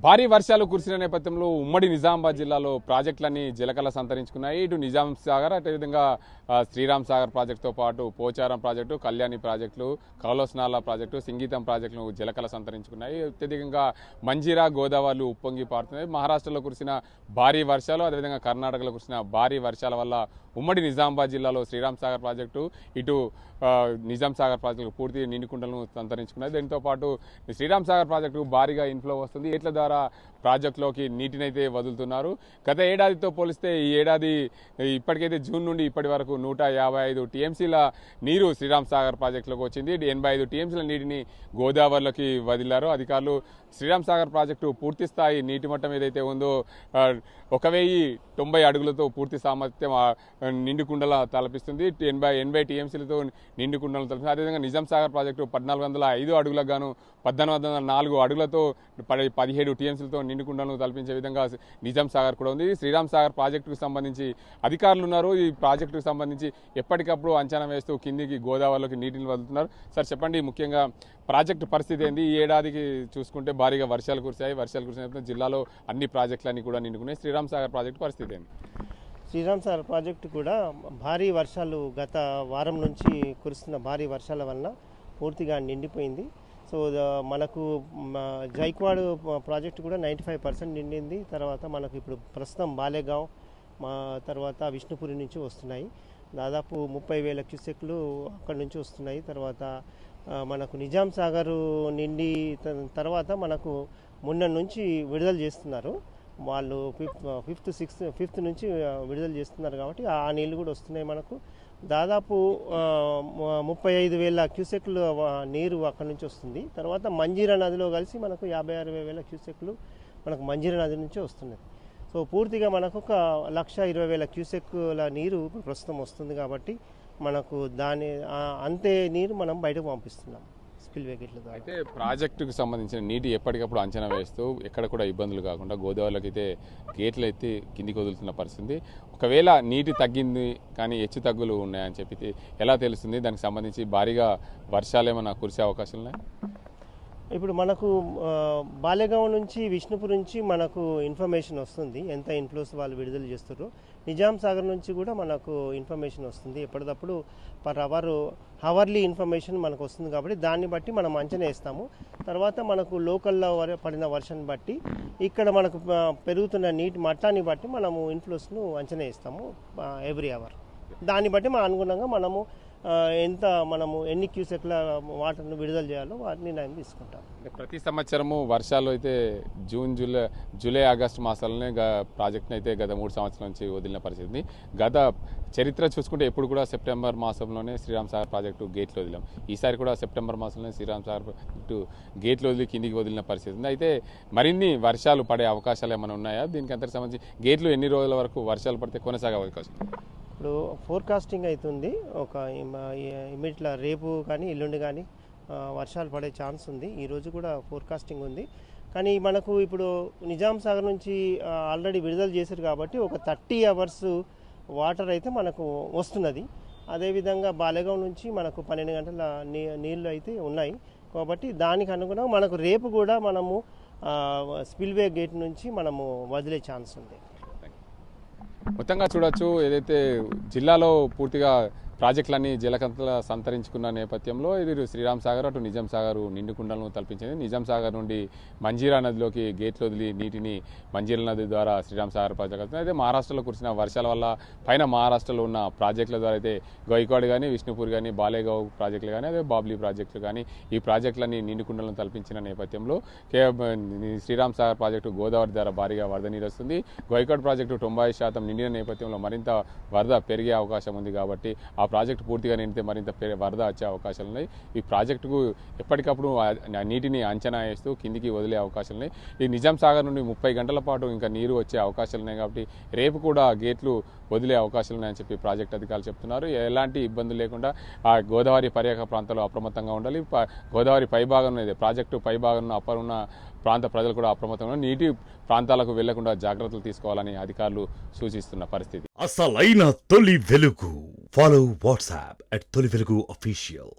భారీ వర్షాలు కురిసిన నేపథ్యంలో ఉమ్మడి నిజామాబాద్ జిల్లాలో ప్రాజెక్టులన్నీ జలకళ సంతరించుకున్నాయి. ఇటు నిజాం సాగర్, అదేవిధంగా శ్రీరామ్ సాగర్ ప్రాజెక్టుతో పాటు పోచారం ప్రాజెక్టు, కళ్యాణి ప్రాజెక్టులు, కౌలస్నాల ప్రాజెక్టు, సింగీతం ప్రాజెక్టులు జలకళ సంతరించుకున్నాయి. అత్యధికంగా మంజీరా, గోదావరి ఉప్పొంగి పారుతున్నాయి. మహారాష్ట్రలో కురిసిన భారీ వర్షాలు, అదేవిధంగా కర్ణాటకలో కురిసిన భారీ వర్షాల వల్ల ఉమ్మడి నిజామాబాద్ జిల్లాలో శ్రీరామ్ సాగర్ ప్రాజెక్టు, ఇటు నిజాం సాగర్ ప్రాజెక్టు పూర్తి నిండుకుండలను సంతరించుకున్నాయి. దీంతో పాటు శ్రీరామ్ సాగర్ ప్రాజెక్టు భారీగా ఇన్ఫ్లో వస్తుంది. ఏట్ల ద్వారా ప్రాజెక్టులోకి నీటినైతే వదులుతున్నారు. గత ఏడాదితో పోలిస్తే ఈ ఏడాది ఇప్పటికైతే జూన్ నుండి ఇప్పటి వరకు 155 టీఎంసీల నీరు శ్రీరామ్ సాగర్ ప్రాజెక్టులోకి వచ్చింది. 85 టీఎంసీల నీటిని గోదావరిలోకి వదిలారు అధికారులు. శ్రీరామ్ సాగర్ ప్రాజెక్టు పూర్తి స్థాయి నీటి మట్టం ఏదైతే ఉందో 1090 అడుగులతో పూర్తి సామర్థ్యం నిండుకుండల తలపిస్తుంది. 80 టీఎంసీలతో నిండుకుండలు తలపిస్తుంది. అదేవిధంగా నిజాం సాగర్ ప్రాజెక్టు 1405 అడుగులకు గాను 1404 అడుగులతో 17 టీఎంసీలతో నిండుకుండలను తలపించే విధంగా నిజాం సాగర్ కూడా ఉంది. శ్రీరామ్ సాగర్ ప్రాజెక్టుకు సంబంధించి అధికారులు ఉన్నారు. ఈ ప్రాజెక్టుకు సంబంధించి ఎప్పటికప్పుడు అంచనా వేస్తూ కిందికి గోదావరిలోకి నీటిని వదులుతున్నారు. సార్ చెప్పండి, ముఖ్యంగా ప్రాజెక్టు పరిస్థితి ఏంది? ఈ ఏడాదికి చూసుకుంటే భారీగా వర్షాలు కురిశాయి. వర్షాలు కురిసిన జిల్లాలో అన్ని ప్రాజెక్టులన్నీ కూడా నిండుకున్నాయి. శ్రీరామ్ సాగర్ ప్రాజెక్టు పరిస్థితి ఏంది? శ్రీరామ్ సాగర్ ప్రాజెక్టు కూడా భారీ వర్షాలు గత వారం నుంచి కురుస్తున్న భారీ వర్షాల వలన పూర్తిగా నిండిపోయింది. సో మనకు జైక్వాడ్ ప్రాజెక్టు కూడా 95% నిండింది. తర్వాత మనకు ఇప్పుడు ప్రస్తుతం బాలేగావ్ తర్వాత విష్ణుపురి నుంచి వస్తున్నాయి. దాదాపు 30,000 క్యూసెక్లు అక్కడి నుంచి వస్తున్నాయి. తర్వాత మనకు నిజాం సాగర్ నిండి తర్వాత మనకు మొన్న నుంచి విడుదల చేస్తున్నారు. వాళ్ళు ఫిఫ్త్ నుంచి విడుదల చేస్తున్నారు కాబట్టి ఆ నీళ్ళు కూడా వస్తున్నాయి. మనకు దాదాపు 35,000 క్యూసెక్లు నీరు అక్కడి నుంచి వస్తుంది. తర్వాత మంజీరా నదిలో కలిసి మనకు 56,000 క్యూసెక్లు మనకు మంజీరా నది నుంచి వస్తున్నది. సో పూర్తిగా మనకు ఒక 1,20,000 క్యూసెక్ల నీరు ప్రస్తుతం వస్తుంది. కాబట్టి మనకు అంతే నీరు మనం బయటకు పంపిస్తున్నాం స్పిల్వే గేట్ల ద్వారా. అయితే ప్రాజెక్టుకు సంబంధించిన నీటి ఎప్పటికప్పుడు అంచనా వేస్తూ ఎక్కడ కూడా ఇబ్బందులు కాకుండా గోదావరిలోకి అయితే గేట్లు అయితే కిందికి వదులుతున్న పరిస్థితి. ఒకవేళ నీటి తగ్గింది కానీ హెచ్చు తగ్గులు ఉన్నాయని చెప్పి ఎలా తెలుస్తుంది? దానికి సంబంధించి భారీగా వర్షాలు ఏమైనా కురిసే అవకాశాలు ఉన్నాయి? ఇప్పుడు మనకు బాలేగావ్ నుంచి విష్ణుపూర్ నుంచి మనకు ఇన్ఫర్మేషన్ వస్తుంది, ఎంత ఇన్ఫ్లోస్ వాళ్ళు విడుదల చేస్తారు. నిజాం సాగర్ నుంచి కూడా మనకు ఇన్ఫర్మేషన్ వస్తుంది. ఎప్పటికప్పుడు పర్ హవర్లీ ఇన్ఫర్మేషన్ మనకు వస్తుంది. కాబట్టి దాన్ని బట్టి మనం అంచనా వేస్తాము. తర్వాత మనకు లోకల్లో పడిన వర్షాన్ని బట్టి ఇక్కడ మనకు పెరుగుతున్న నీటి మట్టాన్ని బట్టి మనము ఇన్ఫ్లోస్ను అంచనా వేస్తాము ఎవ్రీ అవర్. దాన్ని బట్టి మన అనుగుణంగా మనము మనము ఎన్ని క్యూసెక్ల వాటర్ను విడుదల చేయాలో వాటిని నిర్ణయం తీసుకుంటాం. ప్రతి సంవత్సరము వర్షాలు అయితే జూలై ఆగస్టు మాసాలనే ప్రాజెక్ట్ని అయితే గత 3 సంవత్సరాల నుంచి వదిలిన పరిస్థితి. గత చరిత్ర చూసుకుంటే ఎప్పుడు కూడా సెప్టెంబర్ మాసంలోనే శ్రీరామ్ సాగర్ ప్రాజెక్టు గేట్లు వదిలాం. ఈసారి కూడా సెప్టెంబర్ మాసంలోనే శ్రీరామ్ సాగర్ ప్రాజెక్టు గేట్లు వదిలి కిందికి వదిలిన పరిస్థితి ఉంది. అయితే మరిన్ని వర్షాలు పడే అవకాశాలు ఏమైనా ఉన్నాయా? దీనికి అంతకు సంబంధించి గేట్లు ఎన్ని రోజుల వరకు వర్షాలు పడితే కొనసాగే అవకాశం? ఇప్పుడు ఫోర్కాస్టింగ్ అవుతుంది. ఒక ఇమీడియట్లా రేపు కానీ ఎల్లుండి కానీ వర్షాలు పడే ఛాన్స్ ఉంది. ఈరోజు కూడా ఫోర్కాస్టింగ్ ఉంది. కానీ మనకు ఇప్పుడు నిజాం సాగర్ నుంచి ఆల్రెడీ విడుదల చేశారు కాబట్టి ఒక 30 అవర్స్ వాటర్ అయితే మనకు వస్తున్నది. అదేవిధంగా బాలేగావ్ నుంచి మనకు 12 గంటల నీళ్ళు అయితే ఉన్నాయి. కాబట్టి దానికి అనుగుణంగా మనకు రేపు కూడా మనము స్పిల్వే గేట్ నుంచి మనము వదిలే ఛాన్స్ ఉంది. మొత్తంగా చూడొచ్చు, ఏదైతే జిల్లాలో పూర్తిగా ప్రాజెక్టులన్నీ జలకంతల సంతరించుకున్న నేపథ్యంలో ఇది శ్రీరామ్ సాగర్, అటు నిజాం సాగర్ నిండుకుండలను తలపించింది. నిజాం సాగర్ నుండి మంజీరా నదిలోకి గేట్లు వదిలి నీటిని మంజీరా నది ద్వారా శ్రీరామ్ సాగర్ ప్రాజెక్టు. అయితే మహారాష్ట్రలో కురిసిన వర్షాల వల్ల పైన మహారాష్ట్రలో ఉన్న ప్రాజెక్టుల ద్వారా అయితే గైక్వాడ్ కానీ, విష్ణుపూర్ కానీ, బాలేగావ్ ప్రాజెక్టులు కానీ, అదే బాబ్లీ ప్రాజెక్టులు కానీ ఈ ప్రాజెక్టులన్నీ నిండుకుండలను తలపించిన నేపథ్యంలో శ్రీరామ్ సాగర్ ప్రాజెక్టు గోదావరి ద్వారా భారీగా వరద నీరు వస్తుంది. గైక్వాడ్ ప్రాజెక్టు 90% నిండిన నేపథ్యంలో మరింత వరద పెరిగే అవకాశం ఉంది. కాబట్టి ఆ ప్రాజెక్టు పూర్తిగా నిండితే మరింత వరద వచ్చే అవకాశాలు ఉన్నాయి. ఈ ప్రాజెక్టుకు ఎప్పటికప్పుడు నీటిని అంచనా వేస్తూ కిందికి వదిలే అవకాశాలు ఉన్నాయి. ఈ నిజాం సాగర్ నుండి 30 గంటల పాటు ఇంకా నీరు వచ్చే అవకాశాలు ఉన్నాయి. కాబట్టి రేపు కూడా గేట్లు వదిలే అవకాశాలు ఉన్నాయని చెప్పి ప్రాజెక్టు అధికారులు చెప్తున్నారు. ఎలాంటి ఇబ్బందులు లేకుండా ఆ గోదావరి పర్యాటక ప్రాంతాల్లో అప్రమత్తంగా ఉండాలి. గోదావరి పైభాగం ప్రాజెక్టు పైభాగం అప్పర్ ఉన్న ప్రాంత ప్రజలు కూడా అప్రమత్తంగా నీటి ప్రాంతాలకు వెళ్లకుండా జాగ్రత్తలు తీసుకోవాలని అధికారులు సూచిస్తున్న పరిస్థితి. అసలైన తొలి వెలుగు. ఫాలో వాట్సాప్ @తొలి వెలుగు official.